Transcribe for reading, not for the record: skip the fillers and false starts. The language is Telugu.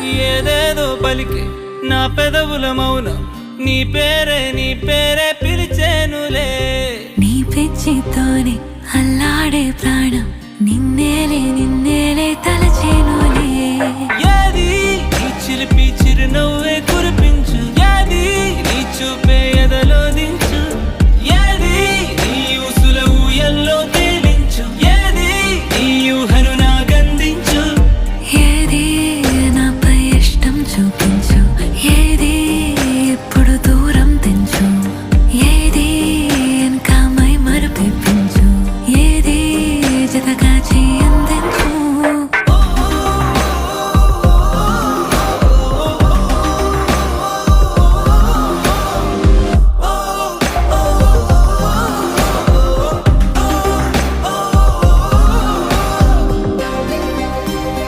ఏదేదో పలికే నా పెదవుల మౌనం నీ పేరే పిలిచేనులే నీ పిచ్చితోనే అల్లాడే ప్రాణం నిన్నేలే తల